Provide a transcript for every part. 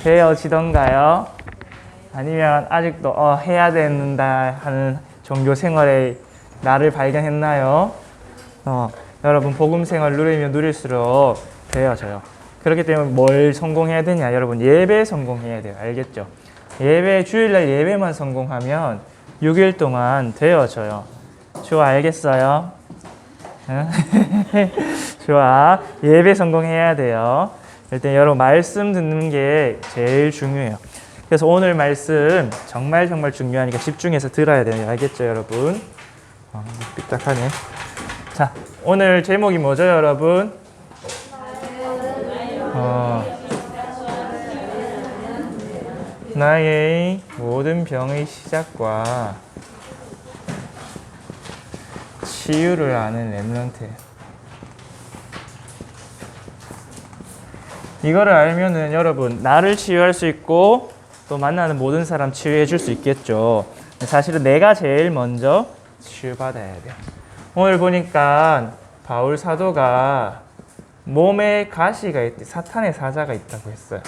되어지던가요? 아니면 아직도 해야 된다 하는 종교 생활에 나를 발견했나요? 여러분 복음 생활 누리면 누릴수록 되어져요. 그렇기 때문에 뭘 성공해야 되냐? 여러분 예배 성공해야 돼요. 알겠죠? 예배 주일날 예배만 성공하면 6일 동안 되어져요. 좋아, 알겠어요? 좋아, 예배 성공해야 돼요. 일단 여러분 말씀 듣는 게 제일 중요해요. 그래서 오늘 말씀 정말 중요하니까 집중해서 들어야 돼요. 알겠죠, 여러분? 삐딱하네. 자, 오늘 제목이 뭐죠, 여러분? 나의 모든 병의 시작과 치유를 아는 렘넌트. 이거를 알면은 여러분 나를 치유할 수 있고 또 만나는 모든 사람 치유해 줄 수 있겠죠. 사실은 내가 제일 먼저 치유받아야 돼요. 오늘 보니까 바울 사도가 몸에 가시가 있대. 사탄의 사자가 있다고 했어요.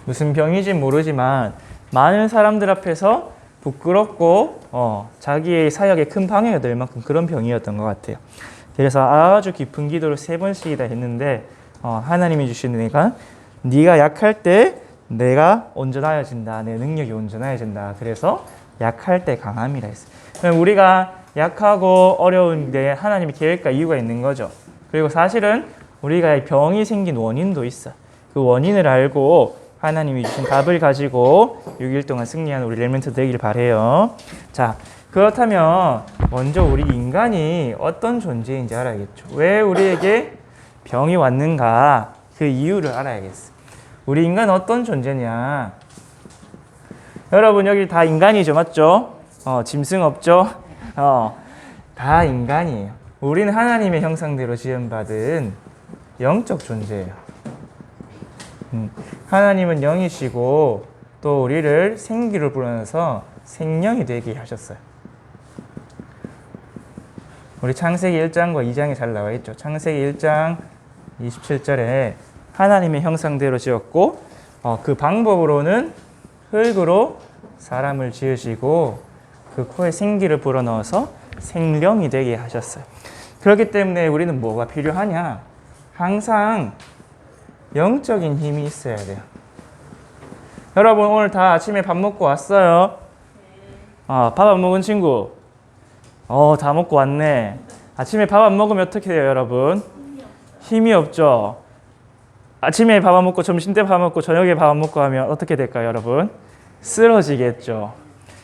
무슨 병인지 모르지만 많은 사람들 앞에서 부끄럽고 자기의 사역에 큰 방해가 될 만큼 그런 병이었던 것 같아요. 그래서 아주 깊은 기도를 3번씩이나 했는데 하나님이 주시는 네가 약할 때 내가 온전하여진다. 내 능력이 온전하여진다. 그래서 약할 때 강함이라 했어요. 그럼 우리가 약하고 어려운데 하나님의 계획과 이유가 있는 거죠. 그리고 사실은 우리가 병이 생긴 원인도 있어. 그 원인을 알고 하나님이 주신 답을 가지고 6일 동안 승리하는 우리 렘넌트 되길 바라요. 자, 그렇다면 먼저 우리 인간이 어떤 존재인지 알아야겠죠. 왜 우리에게 병이 왔는가? 그 이유를 알아야겠어. 우리 인간은 어떤 존재냐? 여러분 여기 다 인간이죠, 맞죠? 짐승 없죠? 다 인간이에요. 우리는 하나님의 형상대로 지음받은 영적 존재예요. 하나님은 영이시고 또 우리를 생기를 불어넣어서 생명이 되게 하셨어요. 우리 창세기 1장과 2장에 잘 나와 있죠. 창세기 1장 27절에 하나님의 형상대로 지었고 그 방법으로는 흙으로 사람을 지으시고 그 코에 생기를 불어넣어서 생명이 되게 하셨어요. 그렇기 때문에 우리는 뭐가 필요하냐? 항상 영적인 힘이 있어야 돼요. 여러분 오늘 다 아침에 밥 먹고 왔어요? 밥 안 먹은 친구? 다 먹고 왔네. 아침에 밥 안 먹으면 어떻게 돼요, 여러분? 힘이 없죠? 아침에 밥 안 먹고 점심때 밥 안 먹고 저녁에 밥 안 먹고 하면 어떻게 될까요, 여러분? 쓰러지겠죠.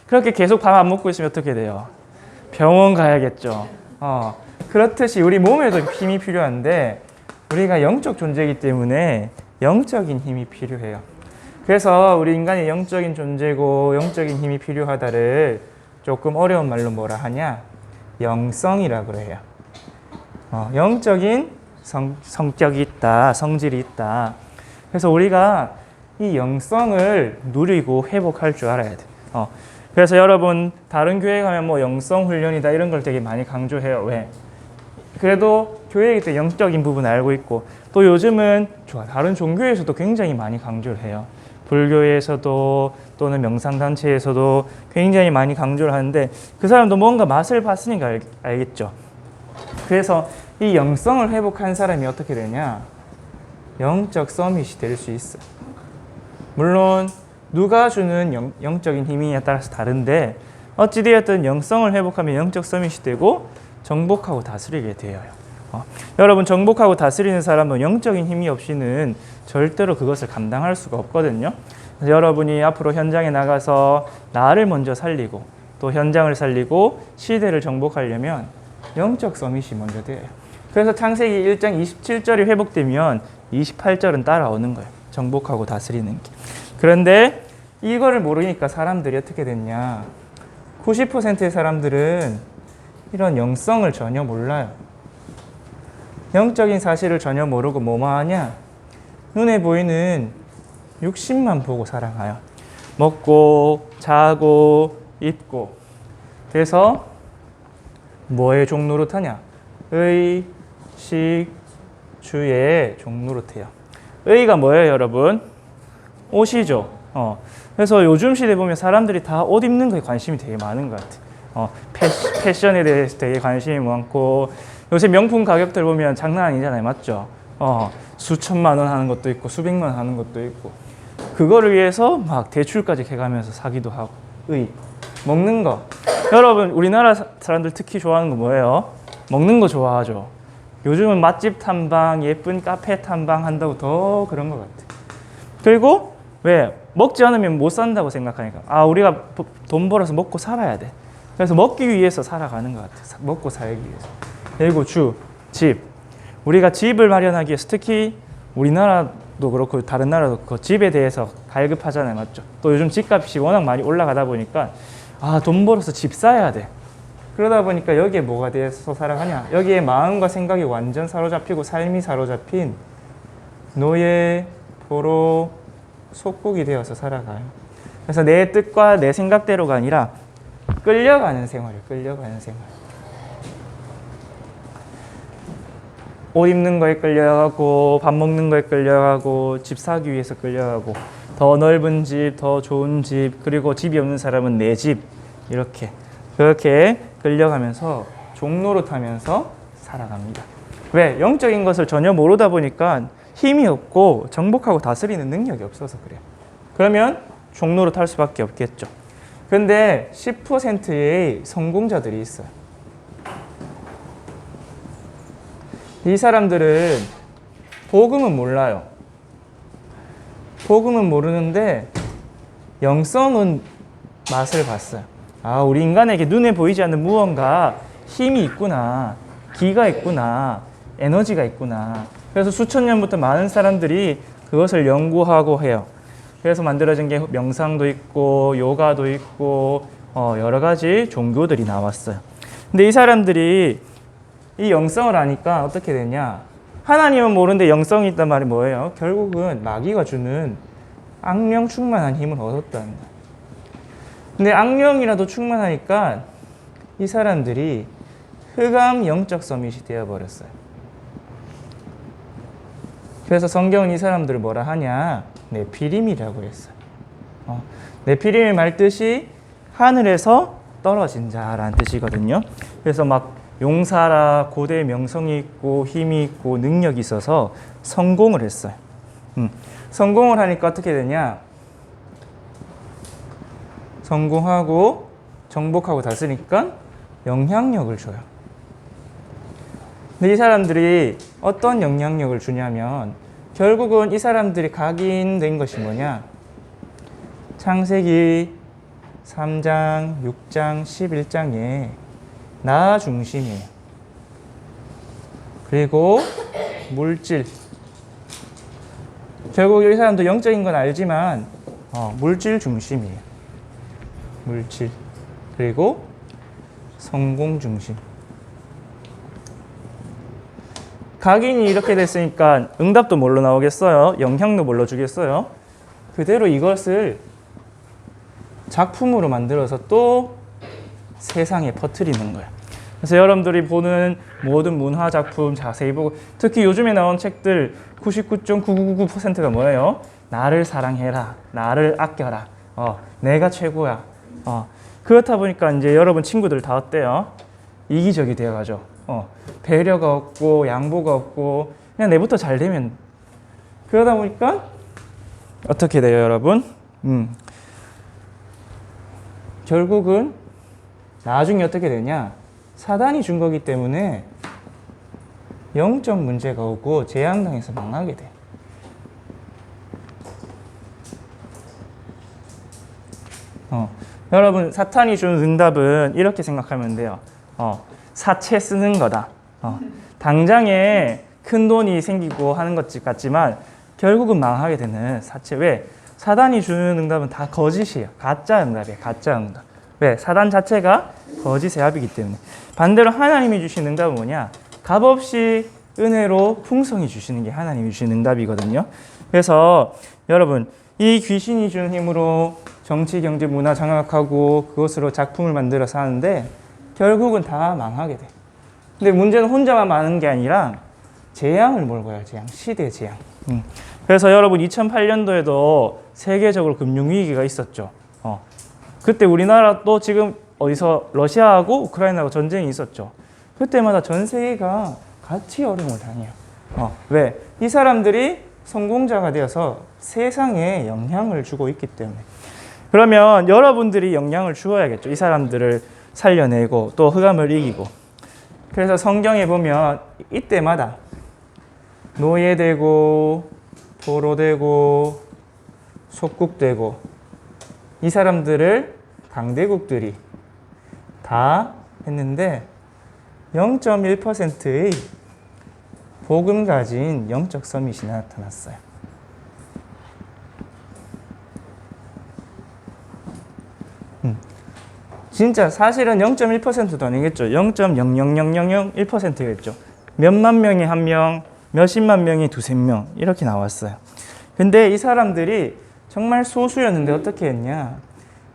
그렇게 계속 밥 안 먹고 있으면 어떻게 돼요? 병원 가야겠죠. 그렇듯이 우리 몸에도 힘이 필요한데 우리가 영적 존재이기 때문에 영적인 힘이 필요해요. 그래서 우리 인간이 영적인 존재고 영적인 힘이 필요하다를 조금 어려운 말로 뭐라 하냐? 영성이라고 해요. 영적인 성격이 있다, 성질이 있다. 그래서 우리가 이 영성을 누리고 회복할 줄 알아야 돼. 그래서 여러분 다른 교회 가면 뭐 영성 훈련이다 이런 걸 되게 많이 강조해요. 왜? 그래도 교회이기 때문에 영적인 부분 알고 있고 또 요즘은 다른 종교에서도 굉장히 많이 강조를 해요. 불교에서도 또는 명상단체에서도 굉장히 많이 강조를 하는데 그 사람도 뭔가 맛을 봤으니까 알겠죠. 그래서 이 영성을 회복한 사람이 어떻게 되냐? 영적 서밋이 될 수 있어. 물론 누가 주는 영적인 힘이냐에 따라서 다른데 어찌되었든 영성을 회복하면 영적 서밋이 되고 정복하고 다스리게 되어요. 여러분 정복하고 다스리는 사람은 영적인 힘이 없이는 절대로 그것을 감당할 수가 없거든요. 그래서 여러분이 앞으로 현장에 나가서 나를 먼저 살리고 또 현장을 살리고 시대를 정복하려면 영적 서밋이 먼저 돼요. 그래서 창세기 1장 27절이 회복되면 28절은 따라오는 거예요. 정복하고 다스리는 게. 그런데 이거를 모르니까 사람들이 어떻게 됐냐? 90%의 사람들은 이런 영성을 전혀 몰라요. 영적인 사실을 전혀 모르고 뭐만 하냐? 눈에 보이는 육신만 보고 살아가요. 먹고 자고 입고. 그래서 뭐의 종노릇하냐? 의, 식, 주의 종노릇해요. 의가 뭐예요, 여러분? 옷이죠. 그래서 요즘 시대 보면 사람들이 다 옷 입는 거에 관심이 되게 많은 것 같아요. 패션에 대해서 되게 관심이 많고 요새 명품 가격들 보면 장난 아니잖아요. 맞죠? 수천만 원 하는 것도 있고 수백만 원 하는 것도 있고 그거를 위해서 막 대출까지 해가면서 사기도 하고 먹는 거. 여러분 우리나라 사람들 특히 좋아하는 거 뭐예요? 먹는 거 좋아하죠. 요즘은 맛집 탐방, 예쁜 카페 탐방 한다고 더 그런 것 같아요. 그리고 왜? 먹지 않으면 못 산다고 생각하니까 우리가 돈 벌어서 먹고 살아야 돼. 그래서 먹기 위해서 살아가는 것 같아요. 먹고 살기 위해서. 그리고 집. 우리가 집을 마련하기 위해서 특히 우리나라도 그렇고 다른 나라도 그 집에 대해서 갈급하잖아요. 맞죠? 또 요즘 집값이 워낙 많이 올라가다 보니까 돈 벌어서 집 사야 돼. 그러다 보니까 여기에 뭐가 돼서 살아가냐? 여기에 마음과 생각이 완전 사로잡히고 삶이 사로잡힌 노예, 포로, 속국이 되어서 살아가요. 그래서 내 뜻과 내 생각대로가 아니라 끌려가는 생활이에요. 끌려가는 생활. 옷 입는 거에 끌려가고 밥 먹는 거에 끌려가고 집 사기 위해서 끌려가고 더 넓은 집, 더 좋은 집, 그리고 집이 없는 사람은 내 집, 이렇게 그렇게 끌려가면서 종로로 타면서 살아갑니다. 왜? 영적인 것을 전혀 모르다 보니까 힘이 없고 정복하고 다스리는 능력이 없어서 그래요. 그러면 종로로 탈 수밖에 없겠죠. 근데 10%의 성공자들이 있어요. 이 사람들은 복음은 몰라요. 복음은 모르는데 영성은 맛을 봤어요. 우리 인간에게 눈에 보이지 않는 무언가 힘이 있구나, 기가 있구나, 에너지가 있구나. 그래서 수천 년부터 많은 사람들이 그것을 연구하고 해요. 그래서 만들어진 게 명상도 있고 요가도 있고 여러 가지 종교들이 나왔어요. 근데 이 사람들이 이 영성을 아니까 어떻게 되냐? 하나님은 모르는데 영성이 있단 말이 뭐예요? 결국은 마귀가 주는 악령 충만한 힘을 얻었다는 거예요. 근데 악령이라도 충만하니까 이 사람들이 흑암 영적 서밋이 되어버렸어요. 그래서 성경은 이 사람들을 뭐라 하냐? 네피림이라고 했어요. 네피림의 말뜻이 하늘에서 떨어진 자라는 뜻이거든요. 그래서 막 용사라, 고대 명성이 있고 힘이 있고 능력이 있어서 성공을 했어요. 성공을 하니까 어떻게 되냐? 성공하고 정복하고 다스리니까 영향력을 줘요. 근데 이 사람들이 어떤 영향력을 주냐면 결국은 이 사람들이 각인된 것이 뭐냐? 창세기 3장, 6장, 11장에 나 중심이에요. 그리고 물질. 결국 이 사람도 영적인 건 알지만 물질 중심이에요. 물질. 그리고 성공 중심. 각인이 이렇게 됐으니까 응답도 뭘로 나오겠어요? 영향도 뭘로 주겠어요? 그대로 이것을 작품으로 만들어서 또 세상에 퍼뜨리는 거예요. 그래서 여러분들이 보는 모든 문화 작품 자세히 보고 특히 요즘에 나온 책들 99.9999%가 뭐예요? 나를 사랑해라. 나를 아껴라. 내가 최고야. 그렇다 보니까 이제 여러분 친구들 다 어때요? 이기적이 되어가죠. 배려가 없고 양보가 없고 그냥 내부터 잘 되면 그러다 보니까 어떻게 돼요, 여러분? 결국은 나중에 어떻게 되냐? 사단이 준 거기 때문에 영적 문제가 오고 재앙당해서 망하게 돼. 여러분 사탄이 주는 응답은 이렇게 생각하면 돼요. 사채 쓰는 거다. 당장에 큰 돈이 생기고 하는 것 같지만 결국은 망하게 되는 사채. 왜? 사단이 주는 응답은 다 거짓이에요. 가짜 응답이에요. 가짜 응답. 왜? 사단 자체가 거짓의 합이기 때문에. 반대로 하나님이 주신 응답은 뭐냐? 값없이 은혜로 풍성히 주시는 게 하나님이 주신 응답이거든요. 그래서 여러분 이 귀신이 주는 힘으로 정치, 경제, 문화 장악하고 그것으로 작품을 만들어서 하는데 결국은 다 망하게 돼. 근데 문제는 혼자만 많은 게 아니라 재앙을 몰고 와요. 재앙, 시대 재앙. 그래서 여러분 2008년도에도 세계적으로 금융위기가 있었죠. 그때 우리나라도 지금 어디서 러시아하고 우크라이나하고 전쟁이 있었죠. 그때마다 전 세계가 같이 어려움을 당해요. 왜? 이 사람들이 성공자가 되어서 세상에 영향을 주고 있기 때문에. 그러면 여러분들이 영향을 주어야겠죠. 이 사람들을 살려내고 또 흑암을 이기고. 그래서 성경에 보면 이때마다 노예되고 포로되고 속국되고 이 사람들을 강대국들이 다 했는데 0.1%의 복음 가진 영적 서밋이 나타났어요. 진짜 사실은 0.1%도 아니겠죠. 0.00001%겠죠. 몇만 명에 한 명, 몇십만 명이 두세 명 이렇게 나왔어요. 근데 이 사람들이 정말 소수였는데 어떻게 했냐?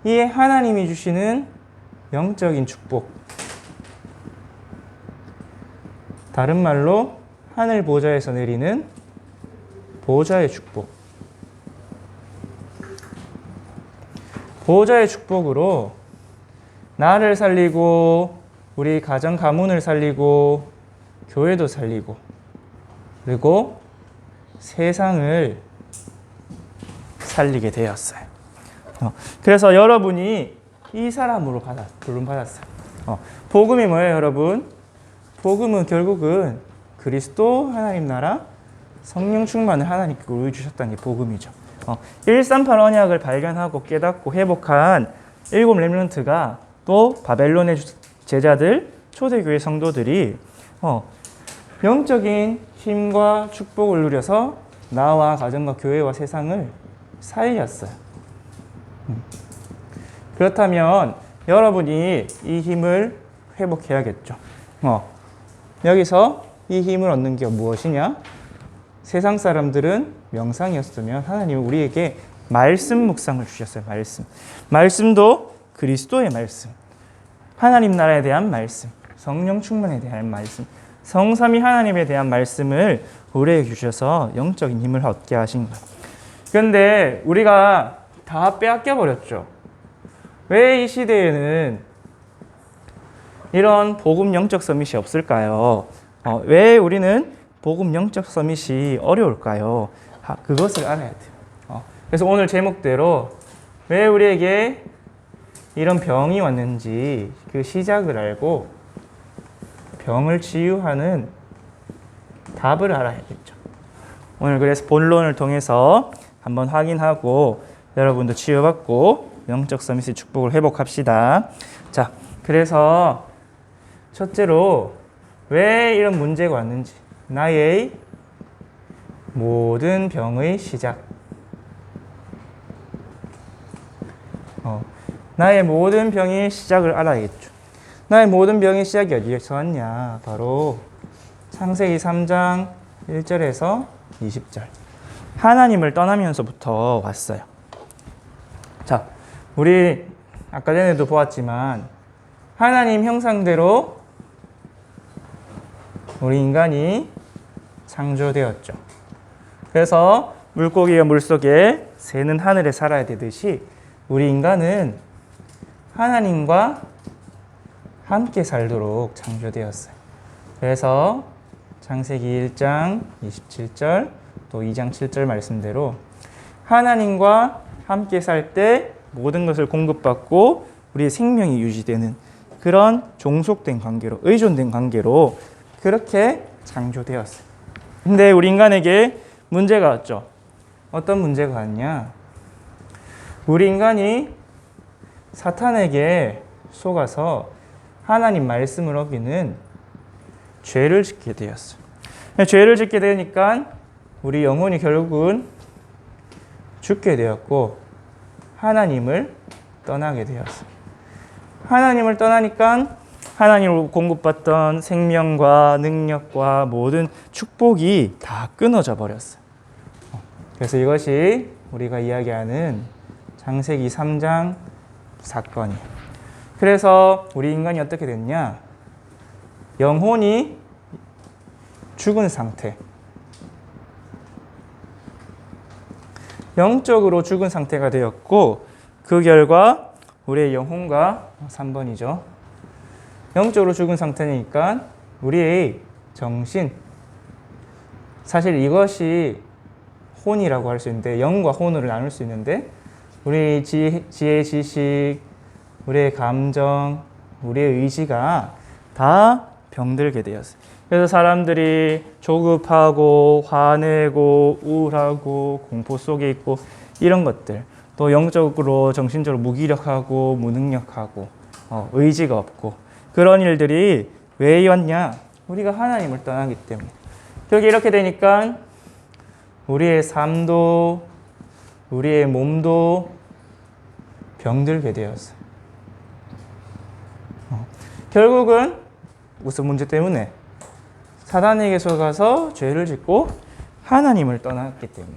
이 하나님이 주시는 영적인 축복, 다른 말로 하늘 보좌에서 내리는 보좌의 축복, 보좌의 축복으로 나를 살리고 우리 가정 가문을 살리고 교회도 살리고 그리고 세상을 살리게 되었어요. 그래서 여러분이 이 사람으로 부름받았어요. 복음이 뭐예요, 여러분? 복음은 결국은 그리스도 하나님 나라 성령 충만을 하나님께 우리 주셨다는 게 복음이죠. 138 언약을 발견하고 깨닫고 회복한 7 렘넌트가 또 바벨론의 제자들, 초대교회 성도들이 영적인 힘과 축복을 누려서 나와 가정과 교회와 세상을 살렸어요. 그렇다면 여러분이 이 힘을 회복해야겠죠. 여기서 이 힘을 얻는 게 무엇이냐? 세상 사람들은 명상이었으면 하나님은 우리에게 말씀 묵상을 주셨어요. 말씀도 그리스도의 말씀, 하나님 나라에 대한 말씀, 성령 충만에 대한 말씀, 성삼위 하나님에 대한 말씀을 우리에게 주셔서 영적인 힘을 얻게 하신 거예요. 그런데 우리가 다 빼앗겨 버렸죠. 왜 이 시대에는 이런 복음 영적 서밋이 없을까요? 왜 우리는 복음 영적 서밋이 어려울까요? 그것을 알아야 돼요. 그래서 오늘 제목대로 왜 우리에게 이런 병이 왔는지 그 시작을 알고 병을 치유하는 답을 알아야겠죠. 오늘 그래서 본론을 통해서 한번 확인하고 여러분도 치유받고 영적 서밋의 축복을 회복합시다. 자, 그래서 첫째로 왜 이런 문제가 왔는지, 나의 모든 병의 시작. 나의 모든 병의 시작을 알아야겠죠. 나의 모든 병의 시작이 어디에서 왔냐? 바로 창세기 3장 1절에서 20절. 하나님을 떠나면서부터 왔어요. 자, 우리 아까 전에도 보았지만 하나님 형상대로 우리 인간이 창조되었죠. 그래서 물고기가 물속에, 새는 하늘에 살아야 되듯이 우리 인간은 하나님과 함께 살도록 창조되었어요. 그래서 창세기 1장 27절 또 2장 7절 말씀대로 하나님과 함께 살 때 모든 것을 공급받고 우리의 생명이 유지되는 그런 종속된 관계로, 의존된 관계로 그렇게 창조되었어요. 근데 우리 인간에게 문제가 왔죠. 어떤 문제가 왔냐? 우리 인간이 사탄에게 속아서 하나님 말씀을 어기는 죄를 짓게 되었어요. 죄를 짓게 되니까 우리 영혼이 결국은 죽게 되었고 하나님을 떠나게 되었어요. 하나님을 떠나니까 하나님으로 공급받던 생명과 능력과 모든 축복이 다 끊어져 버렸어요. 그래서 이것이 우리가 이야기하는 창세기 3장 사건이에요. 그래서 우리 인간이 어떻게 됐냐? 영혼이 죽은 상태. 영적으로 죽은 상태가 되었고 그 결과 우리의 영혼과 3번이죠. 영적으로 죽은 상태니까 우리의 정신, 사실 이것이 혼이라고 할 수 있는데 영과 혼으로 나눌 수 있는데 우리 지혜, 지식, 우리의 감정, 우리의 의지가 다 병들게 되었어요. 그래서 사람들이 조급하고 화내고 우울하고 공포 속에 있고 이런 것들, 또 영적으로 정신적으로 무기력하고 무능력하고 의지가 없고 그런 일들이 왜 왔냐? 우리가 하나님을 떠나기 때문에. 여기 이렇게 되니까 우리의 삶도 우리의 몸도 병들게 되었어요. 결국은 무슨 문제 때문에? 사단에게 속아서 죄를 짓고 하나님을 떠났기 때문에.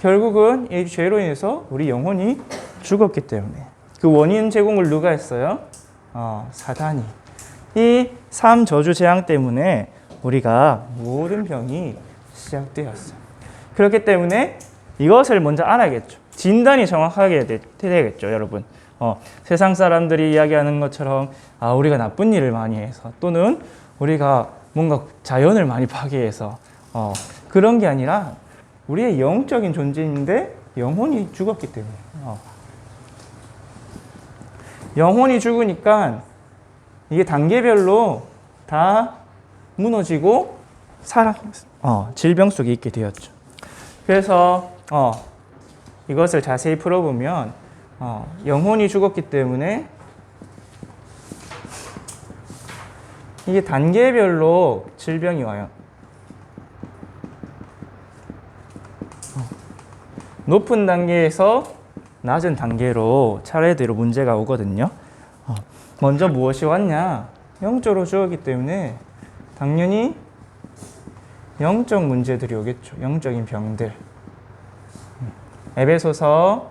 결국은 이 죄로 인해서 우리 영혼이 죽었기 때문에. 그 원인 제공을 누가 했어요? 사단이. 이 삶 저주 재앙 때문에 우리가 모든 병이 시작되었어요. 그렇기 때문에 이것을 먼저 알아야겠죠. 진단이 정확하게 되겠죠, 여러분. 세상 사람들이 이야기하는 것처럼 우리가 나쁜 일을 많이 해서 또는 우리가 뭔가 자연을 많이 파괴해서 그런 게 아니라 우리의 영적인 존재인데 영혼이 죽었기 때문에. 영혼이 죽으니까 이게 단계별로 다 무너지고 질병 속에 있게 되었죠. 그래서 이것을 자세히 풀어보면 영혼이 죽었기 때문에 이게 단계별로 질병이 와요. 높은 단계에서 낮은 단계로 차례대로 문제가 오거든요. 먼저 무엇이 왔냐? 영적으로 죽었기 때문에 당연히 영적 문제들이 오겠죠. 영적인 병들. 에베소서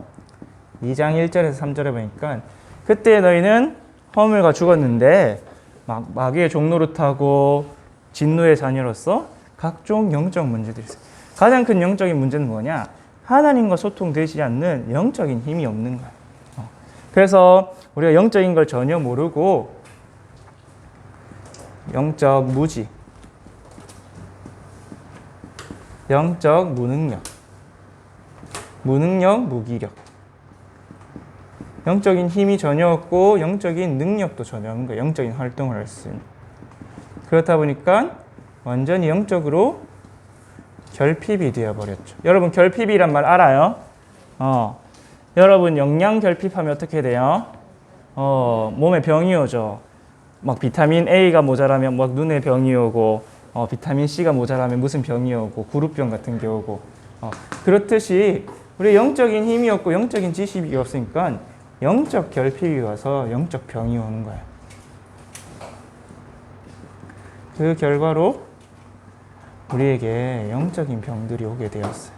2장 1절에서 3절에 보니까 그때 너희는 허물과 죽었는데 마귀의 종노릇하고 진노의 자녀로서 각종 영적 문제들이 있어요. 가장 큰 영적인 문제는 뭐냐? 하나님과 소통되지 않는 영적인 힘이 없는 거예요. 그래서 우리가 영적인 걸 전혀 모르고 영적 무지, 영적 무능력, 무기력, 영적인 힘이 전혀 없고 영적인 능력도 전혀 없는 거예요. 영적인 활동을 할 수 있는. 그렇다 보니까 완전히 영적으로 결핍이 되어버렸죠. 여러분 결핍이란 말 알아요? 여러분 영양 결핍하면 어떻게 돼요? 몸에 병이 오죠. 막 비타민 A가 모자라면 막 눈에 병이 오고 비타민 C가 모자라면 무슨 병이 오고 구루병 같은 게 오고 그렇듯이 우리 영적인 힘이 없고 영적인 지식이 없으니까 영적 결핍이 와서 영적 병이 오는 거예요. 그 결과로 우리에게 영적인 병들이 오게 되었어요.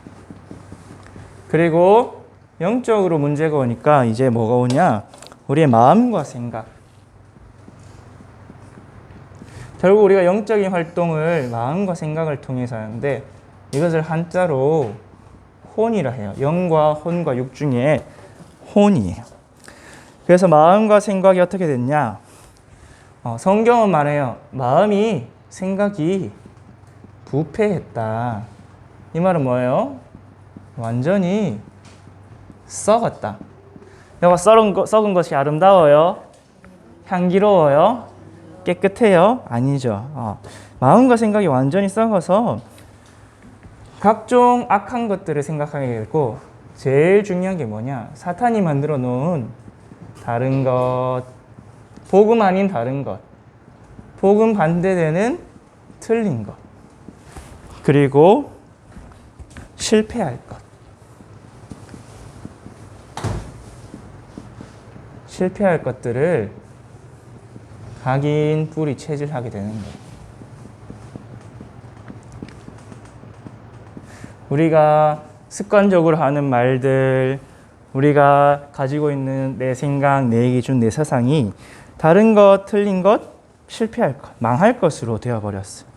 그리고 영적으로 문제가 오니까 이제 뭐가 오냐? 우리의 마음과 생각. 결국 우리가 영적인 활동을 마음과 생각을 통해서 하는데 이것을 한자로 혼이라 해요. 영과 혼과 육 중에 혼이에요. 그래서 마음과 생각이 어떻게 됐냐? 성경은 말해요. 마음이 생각이 부패했다. 이 말은 뭐예요? 완전히 썩었다. 내가 썩은 것이 아름다워요? 향기로워요? 깨끗해요? 아니죠. 마음과 생각이 완전히 썩어서 각종 악한 것들을 생각하게 되고 제일 중요한 게 뭐냐? 사탄이 만들어 놓은 다른 것, 복음 아닌 다른 것, 복음 반대되는 틀린 것, 그리고 실패할 것. 실패할 것들을 각인 뿌리 체질하게 되는 거예요. 우리가 습관적으로 하는 말들, 우리가 가지고 있는 내 생각, 내 기준, 내 사상이 다른 것, 틀린 것, 실패할 것, 망할 것으로 되어버렸어요.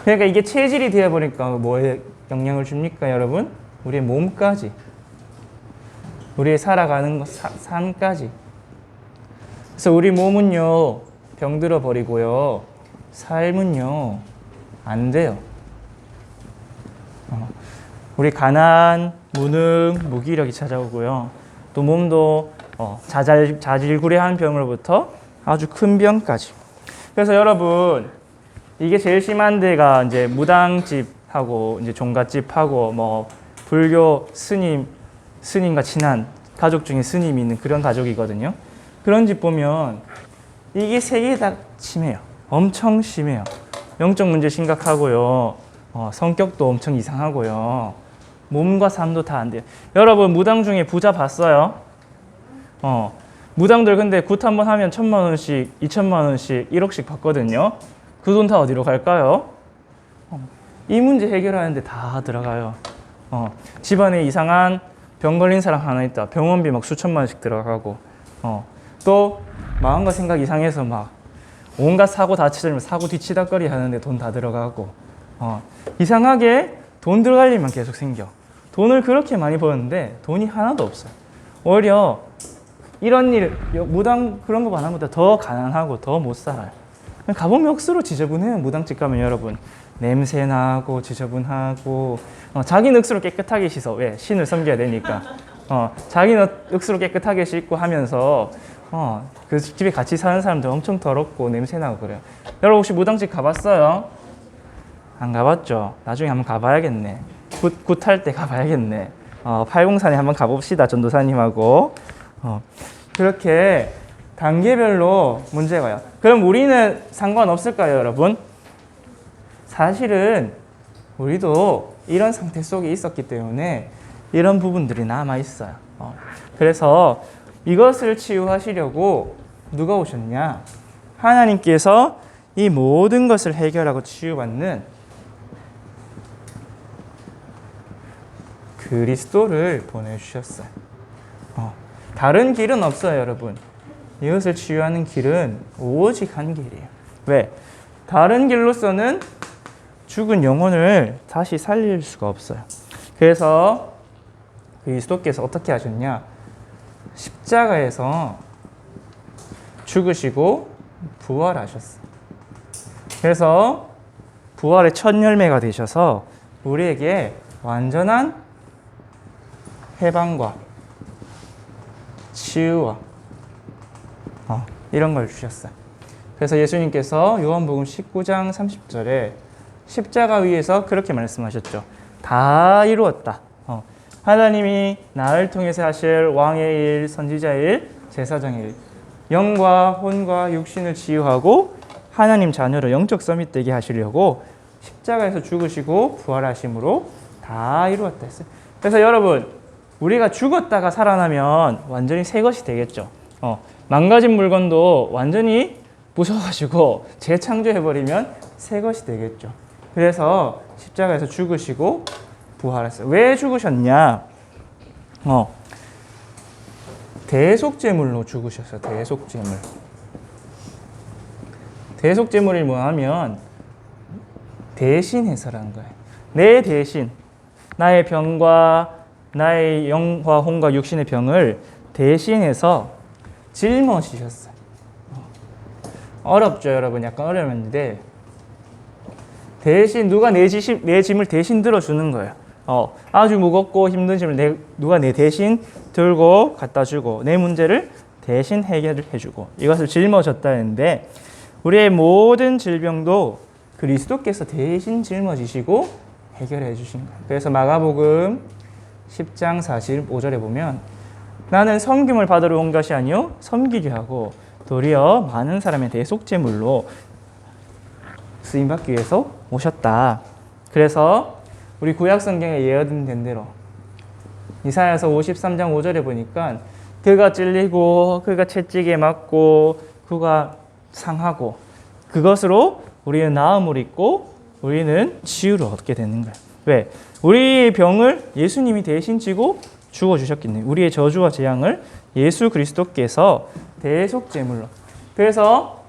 그러니까 이게 체질이 되어버리니까 뭐에 영향을 줍니까, 여러분? 우리의 몸까지, 우리의 살아가는 것, 삶까지. 그래서 우리 몸은요, 병들어 버리고요, 삶은요, 안 돼요. 우리 가난, 무능, 무기력이 찾아오고요. 또 몸도 자질구레한 병으로부터 아주 큰 병까지. 그래서 여러분, 이게 제일 심한 데가 이제 무당집하고 이제 종갓집하고 뭐 불교 스님과 친한 가족 중에 스님이 있는 그런 가족이거든요. 그런 집 보면 이게 세 개 다 심해요. 엄청 심해요. 영적 문제 심각하고요. 성격도 엄청 이상하고요. 몸과 삶도 다 안 돼요. 여러분, 무당 중에 부자 봤어요? 무당들 근데 굿 한 번 하면 1,000만 원씩, 2,000만 원씩, 1억씩 받거든요. 그 돈 다 어디로 갈까요? 이 문제 해결하는데 다 들어가요. 집안에 이상한 병 걸린 사람 하나 있다. 병원비 막 수천만 원씩 들어가고, 또 마음과 생각 이상해서 막 온갖 사고 다치면 사고 뒤치다거리 하는데 돈 다 들어가고, 이상하게 돈 들어갈 일만 계속 생겨. 돈을 그렇게 많이 버는데 돈이 하나도 없어요. 오히려 이런 일, 무당 그런 거 안 하는 것보다 더 가난하고 더 못 살아요. 가보면 억수로 지저분해요. 무당집 가면 여러분. 냄새 나고 지저분하고, 자기는 억수로 깨끗하게 씻어. 왜? 신을 섬겨야 되니까. 자기는 억수로 깨끗하게 씻고 하면서 그 집에 같이 사는 사람들 엄청 더럽고 냄새 나고 그래요. 여러분 혹시 무당집 가봤어요? 안 가봤죠? 나중에 한번 가봐야겠네. 굿할 때 가봐야겠네. 804에 한번 가봅시다. 전도사님하고. 그렇게 단계별로 문제가 와요. 그럼 우리는 상관없을까요, 여러분? 사실은 우리도 이런 상태 속에 있었기 때문에 이런 부분들이 남아있어요. 그래서 이것을 치유하시려고 누가 오셨냐? 하나님께서 이 모든 것을 해결하고 치유받는 그리스도를 보내주셨어요. 다른 길은 없어요, 여러분. 이것을 치유하는 길은 오직 한 길이에요. 왜? 다른 길로서는 죽은 영혼을 다시 살릴 수가 없어요. 그래서 그리스도께서 어떻게 하셨냐? 십자가에서 죽으시고 부활하셨어요. 그래서 부활의 첫 열매가 되셔서 우리에게 완전한 해방과 치유와 이런 걸 주셨어요. 그래서 예수님께서 요한복음 19장 30절에 십자가 위에서 그렇게 말씀하셨죠. 다 이루었다. 하나님이 나를 통해서 하실 왕의 일, 선지자의 일, 제사장의 일, 영과 혼과 육신을 치유하고 하나님 자녀로 영적 서밋 되게 하시려고 십자가에서 죽으시고 부활하심으로 다 이루었다 했어요. 그래서 여러분, 우리가 죽었다가 살아나면 완전히 새 것이 되겠죠. 망가진 물건도 완전히 부숴가지고 재창조해버리면 새 것이 되겠죠. 그래서 십자가에서 죽으시고 부활했어요. 왜 죽으셨냐? 대속제물로 죽으셨어요. 대속제물. 대속제물이 뭐냐면 대신해서라는 거예요. 내 대신, 나의 병과 나의 영과 혼과 육신의 병을 대신해서 짊어지셨어요. 어렵죠, 여러분? 약간 어려웠는데 대신 누가 내 짐을 대신 들어주는 거예요. 아주 무겁고 힘든 짐을 누가 내 대신 들고 갖다 주고 내 문제를 대신 해결해 주고 이것을 짊어졌다는데 우리의 모든 질병도 그리스도께서 대신 짊어지시고 해결해 주신 거예요. 그래서 마가복음 10장 45절에 보면 나는 섬김을 받으러 온 것이 아니요 섬기려 하고 도리어 많은 사람의 대속제물로 쓰임받기 위해서 오셨다. 그래서 우리 구약성경에 예언된 대로 이사야서 53장 5절에 보니까 그가 찔리고 그가 채찍에 맞고 그가 상하고 그것으로 우리는 나음을 입고 우리는 치유를 얻게 되는 거예요. 왜? 우리의 병을 예수님이 대신 지고 죽어주셨기 때문에 우리의 저주와 재앙을 예수 그리스도께서 대속제물로. 그래서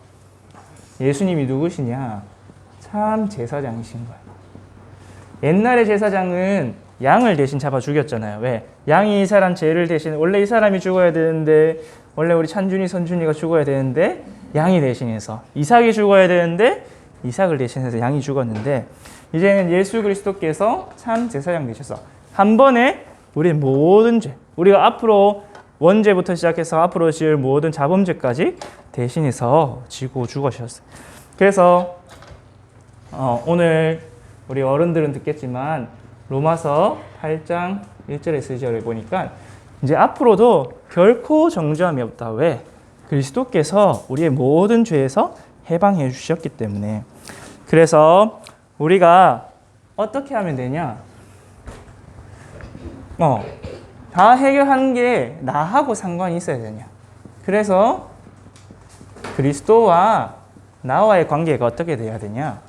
예수님이 누구시냐? 참 제사장이신 거예요. 옛날의 제사장은 양을 대신 잡아 죽였잖아요. 왜? 양이 이 사람 죄를 대신, 원래 이 사람이 죽어야 되는데, 원래 우리 찬준이, 선준이가 죽어야 되는데 양이 대신해서, 이삭이 죽어야 되는데 이삭을 대신해서 양이 죽었는데, 이제는 예수 그리스도께서 참 제사장 되셔서 한 번에 우리 모든 죄, 우리가 앞으로 원죄부터 시작해서 앞으로 지을 모든 자범죄까지 대신해서 지고 죽으셨어요. 그래서 오늘 우리 어른들은 듣겠지만 로마서 8장 1절에서 2절을 보니까 이제 앞으로도 결코 정죄함이 없다. 왜? 그리스도께서 우리의 모든 죄에서 해방해 주셨기 때문에. 그래서 우리가 어떻게 하면 되냐? 다 해결한 게 나하고 상관이 있어야 되냐? 그래서 그리스도와 나와의 관계가 어떻게 돼야 되냐?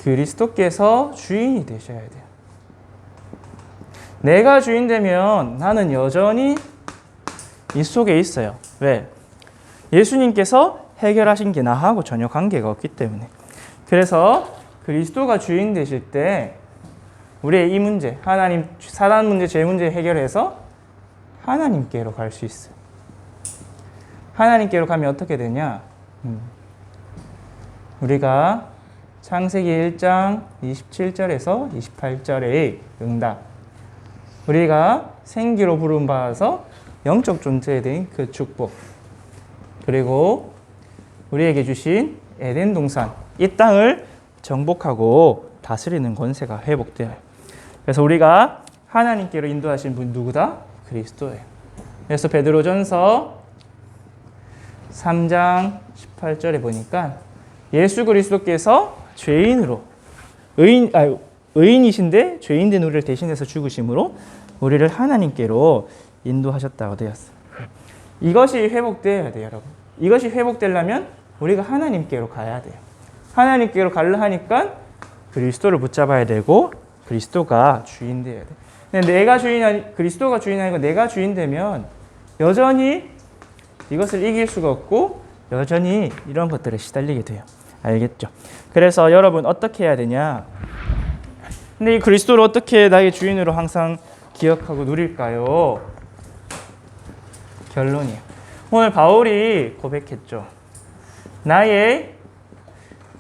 그리스도께서 주인이 되셔야 돼요. 내가 주인 되면 나는 여전히 이 속에 있어요. 왜? 예수님께서 해결하신 게 나하고 전혀 관계가 없기 때문에. 그래서 그리스도가 주인 되실 때 우리의 이 문제, 하나님, 사단 문제, 죄 문제 해결해서 하나님께로 갈 수 있어요. 하나님께로 가면 어떻게 되냐? 우리가 창세기 1장 27절에서 28절의 응답, 우리가 생기로 부름받아서 영적 존재에 대한 그 축복, 그리고 우리에게 주신 에덴 동산, 이 땅을 정복하고 다스리는 권세가 회복되어요. 그래서 우리가 하나님께로 인도하신 분 누구다? 그리스도예요. 그래서 베드로전서 3장 18절에 보니까 예수 그리스도께서 죄인으로 의인이신데 죄인된 우리를 대신해서 죽으심으로 우리를 하나님께로 인도하셨다고 되었어요. 이것이 회복되어야 돼요, 여러분. 이것이 회복되려면 우리가 하나님께로 가야 돼요. 하나님께로 가려 하니까 그리스도를 붙잡아야 되고 그리스도가 주인 되어야 돼. 근데 내가 그리스도가 주인 아니고 내가 주인 되면 여전히 이것을 이길 수가 없고 여전히 이런 것들에 시달리게 돼요. 알겠죠? 그래서 여러분 어떻게 해야 되냐? 근데 이 그리스도를 어떻게 나의 주인으로 항상 기억하고 누릴까요? 결론이에요. 오늘 바울이 고백했죠. 나의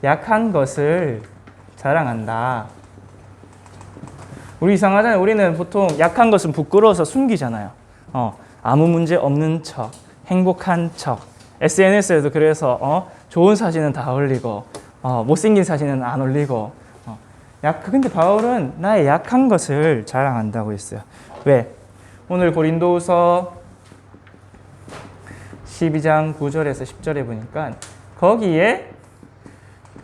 약한 것을 자랑한다. 우리 이상하잖아요. 우리는 보통 약한 것은 부끄러워서 숨기잖아요. 아무 문제 없는 척, 행복한 척. SNS에도 그래서 좋은 사진은 다 올리고 못생긴 사진은 안 올리고. 근데 바울은 나의 약한 것을 자랑한다고 했어요. 왜? 오늘 고린도후서 12장 9절에서 10절에 보니까 거기에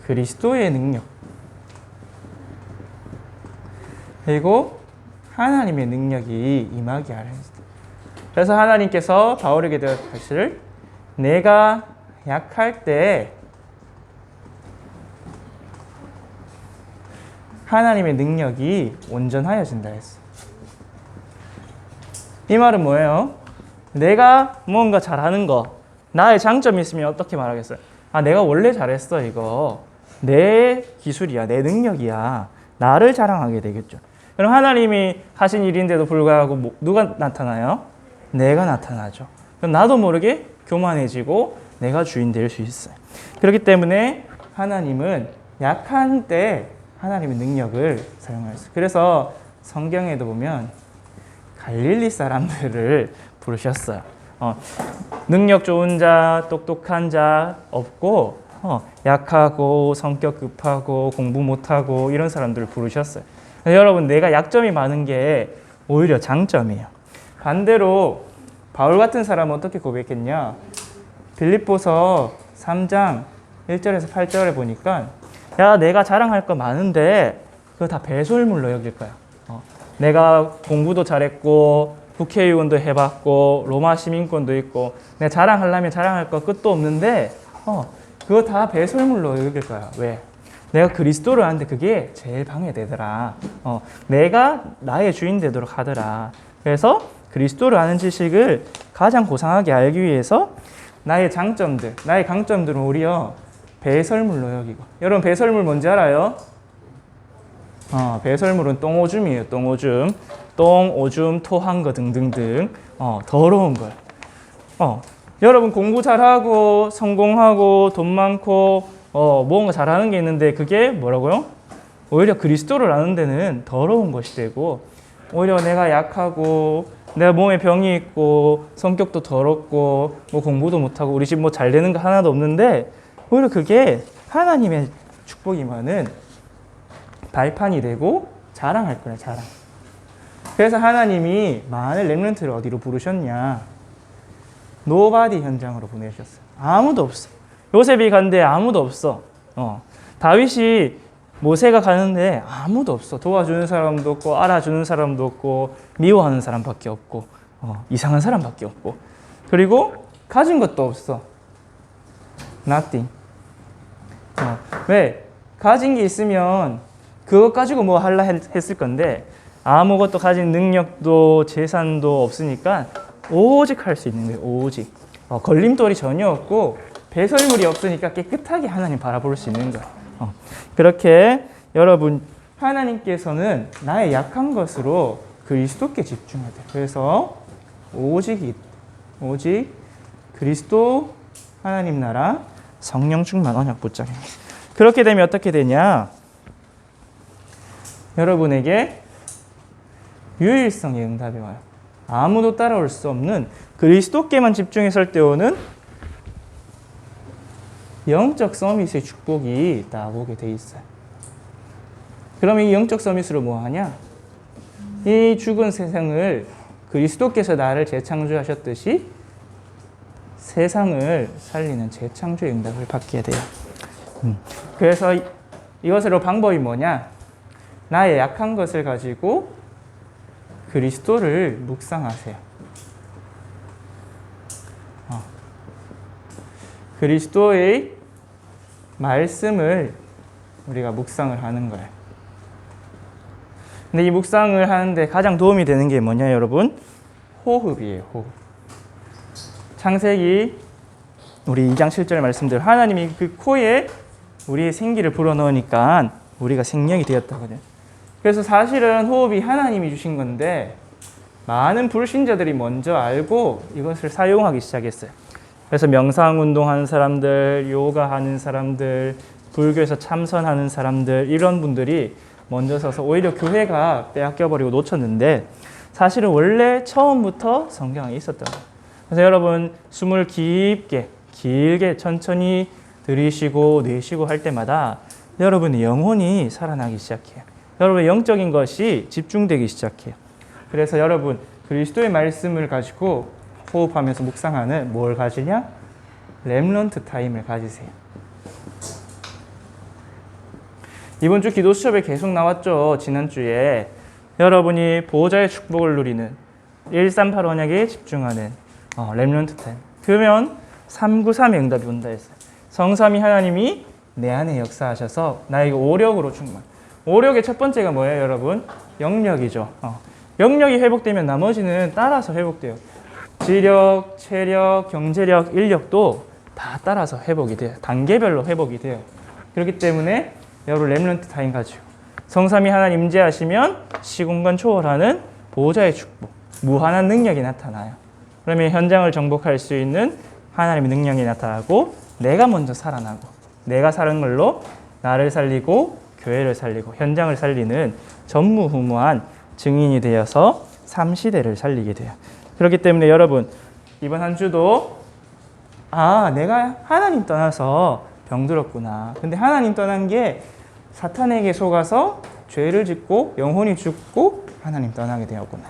그리스도의 능력 그리고 하나님의 능력이 임하게 하라. 그래서 하나님께서 바울에게 대하시를 내가 약할 때 하나님의 능력이 온전하여진다 했어. 이 말은 뭐예요? 내가 뭔가 잘하는 거, 나의 장점이 있으면 어떻게 말하겠어요? 내가 원래 잘했어, 이거. 내 기술이야, 내 능력이야. 나를 자랑하게 되겠죠. 그럼 하나님이 하신 일인데도 불구하고 누가 나타나요? 내가 나타나죠. 그럼 나도 모르게 교만해지고 내가 주인 될 수 있어요. 그렇기 때문에 하나님은 약한 때 하나님의 능력을 사용하셨어요. 그래서 성경에도 보면 갈릴리 사람들을 부르셨어요. 능력 좋은 자, 똑똑한 자 없고 약하고 성격 급하고 공부 못하고 이런 사람들을 부르셨어요. 여러분, 내가 약점이 많은 게 오히려 장점이에요. 반대로 바울 같은 사람은 어떻게 고백했냐? 빌립보서 3장 1절에서 8절에 보니까 야, 내가 자랑할 거 많은데 그거 다 배설물로 여길 거야. 내가 공부도 잘했고 국회의원도 해봤고 로마 시민권도 있고 내가 자랑하려면 자랑할 거 끝도 없는데 그거 다 배설물로 여길 거야. 왜? 내가 그리스도를 아는데 그게 제일 방해되더라. 내가 나의 주인 되도록 하더라. 그래서 그리스도를 아는 지식을 가장 고상하게 알기 위해서 나의 장점들, 나의 강점들은 오히려 배설물로 여기고. 여러분, 배설물 뭔지 알아요? 배설물은 똥오줌이에요. 똥오줌. 똥, 오줌, 토한 거 등등등. 더러운 걸. 여러분 공부 잘하고 성공하고 돈 많고 뭔가 잘하는 게 있는데 그게 뭐라고요? 오히려 그리스도를 아는 데는 더러운 것이 되고 오히려 내가 약하고 내가 몸에 병이 있고 성격도 더럽고 뭐 공부도 못하고 우리 집 뭐 잘 되는 거 하나도 없는데 오히려 그게 하나님의 축복이면은 발판이 되고 자랑할 거야, 자랑. 그래서 하나님이 많은 렘넌트를 어디로 부르셨냐? 노바디 현장으로 보내셨어요. 아무도 없어. 요셉이 간데 아무도 없어. 다윗이 모세가 가는데 아무도 없어. 도와주는 사람도 없고 알아주는 사람도 없고 미워하는 사람밖에 없고 이상한 사람밖에 없고 그리고 가진 것도 없어. Nothing. 왜? 가진 게 있으면 그것 가지고 뭐 할라 했을 건데 아무것도 가진 능력도 재산도 없으니까 오직 할 수 있는 거예요. 오직. 걸림돌이 전혀 없고 배설물이 없으니까 깨끗하게 하나님 바라볼 수 있는 거예요. 그렇게 여러분 하나님께서는 나의 약한 것으로 그리스도께 집중해야 돼요. 그래서 오직 그리스도 하나님 나라 성령 충만 언약 붙잡입니다. 그렇게 되면 어떻게 되냐? 여러분에게 유일성의 응답이 와요. 아무도 따라올 수 없는 그리스도께만 집중했을 때 오는 영적 서밋의 축복이 딱 오게 돼 있어요. 그러면 이 영적 서밋으로 뭐 하냐? 이 죽은 세상을 그리스도께서 나를 재창조하셨듯이 세상을 살리는 재창조의 응답을 받게 돼요. 그래서 이것으로 방법이 뭐냐? 나의 약한 것을 가지고 그리스도를 묵상하세요. 그리스도의 말씀을 우리가 묵상을 하는 거예요. 근데 이 묵상을 하는데 가장 도움이 되는 게 뭐냐, 여러분? 호흡이에요, 호흡. 창세기 우리 2장 7절 말씀대로 하나님이 그 코에 우리의 생기를 불어넣으니까 우리가 생명이 되었다거든요. 그래서 사실은 호흡이 하나님이 주신 건데 많은 불신자들이 먼저 알고 이것을 사용하기 시작했어요. 그래서 명상운동하는 사람들, 요가하는 사람들, 불교에서 참선하는 사람들 이런 분들이 먼저 서서 오히려 교회가 빼앗겨버리고 놓쳤는데 사실은 원래 처음부터 성경에 있었던 거예요. 그래서 여러분 숨을 길게 천천히 들이쉬고 내쉬고 할 때마다 여러분의 영혼이 살아나기 시작해요. 여러분의 영적인 것이 집중되기 시작해요. 그래서 여러분 그리스도의 말씀을 가지고 호흡하면서 묵상하는 뭘 가지냐? 렘넌트 타임을 가지세요. 이번 주 기도 수업에 계속 나왔죠. 지난주에 여러분이 보호자의 축복을 누리는 138 언약에 집중하는 렘넌트 타임. 그러면 393의 응답이 온다 했어요. 성삼위 하나님이 내 안에 역사하셔서 나에게 오력으로 충만. 오력의 첫 번째가 뭐예요, 여러분? 영력이죠. 영력이 회복되면 나머지는 따라서 회복돼요. 지력, 체력, 경제력, 인력도 다 따라서 회복이 돼요. 단계별로 회복이 돼요. 그렇기 때문에 여러분 렘넌트 타임 가지고 성삼위 하나님 임재하시면 시공간 초월하는 보호자의 축복, 무한한 능력이 나타나요. 그러면 현장을 정복할 수 있는 하나님의 능력이 나타나고 내가 먼저 살아나고 내가 사는 걸로 나를 살리고 교회를 살리고 현장을 살리는 전무후무한 증인이 되어서 3시대를 살리게 돼요. 그렇기 때문에 여러분 이번 한 주도 내가 하나님 떠나서 병들었구나. 근데 하나님 떠난 게 사탄에게 속아서 죄를 짓고 영혼이 죽고 하나님 떠나게 되었구나.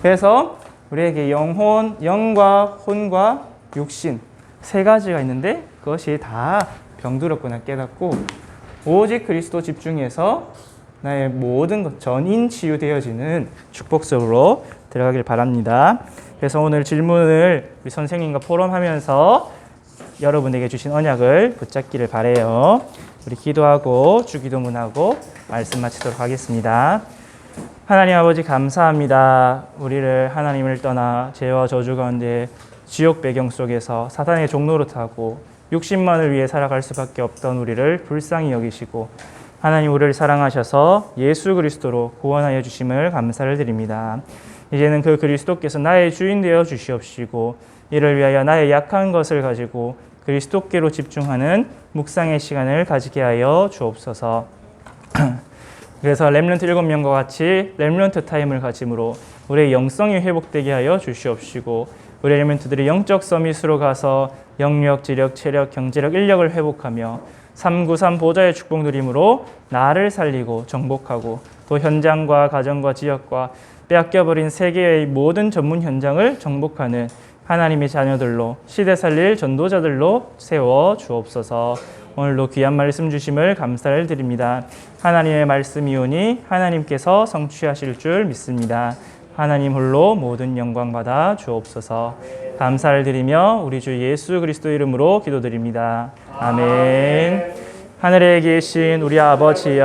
그래서 우리에게 영과 혼과 육신 세 가지가 있는데 그것이 다 병들었구나 깨닫고 오직 그리스도 집중해서 나의 모든 것 전인 치유되어지는 축복 속으로 들어가길 바랍니다. 그래서 오늘 질문을 우리 선생님과 포럼하면서 여러분에게 주신 언약을 붙잡기를 바라요. 우리 기도하고 주기도문하고 말씀 마치도록 하겠습니다. 하나님 아버지 감사합니다. 우리를 하나님을 떠나 죄와 저주 가운데 지옥 배경 속에서 사탄의 종노릇하고 육신만을 위해 살아갈 수밖에 없던 우리를 불쌍히 여기시고 하나님 우리를 사랑하셔서 예수 그리스도로 구원하여 주심을 감사를 드립니다. 이제는 그 그리스도께서 나의 주인 되어 주시옵시고 이를 위하여 나의 약한 것을 가지고 그리스도께로 집중하는 묵상의 시간을 가지게 하여 주옵소서. 그래서 렘넌트 7명과 같이 렘넌트 타임을 가짐으로 우리의 영성이 회복되게 하여 주시옵시고 우리 렘넌트들이 영적 서밋으로 가서 영력, 지력, 체력, 경제력, 인력을 회복하며 393 보좌의 축복 누림으로 나를 살리고 정복하고 또 현장과 가정과 지역과 빼앗겨버린 세계의 모든 전문 현장을 정복하는 하나님의 자녀들로 시대 살릴 전도자들로 세워 주옵소서. 오늘도 귀한 말씀 주심을 감사를 드립니다. 하나님의 말씀이오니 하나님께서 성취하실 줄 믿습니다. 하나님 홀로 모든 영광 받아 주옵소서. 감사를 드리며 우리 주 예수 그리스도 이름으로 기도드립니다. 아멘. 하늘에 계신 우리 아버지여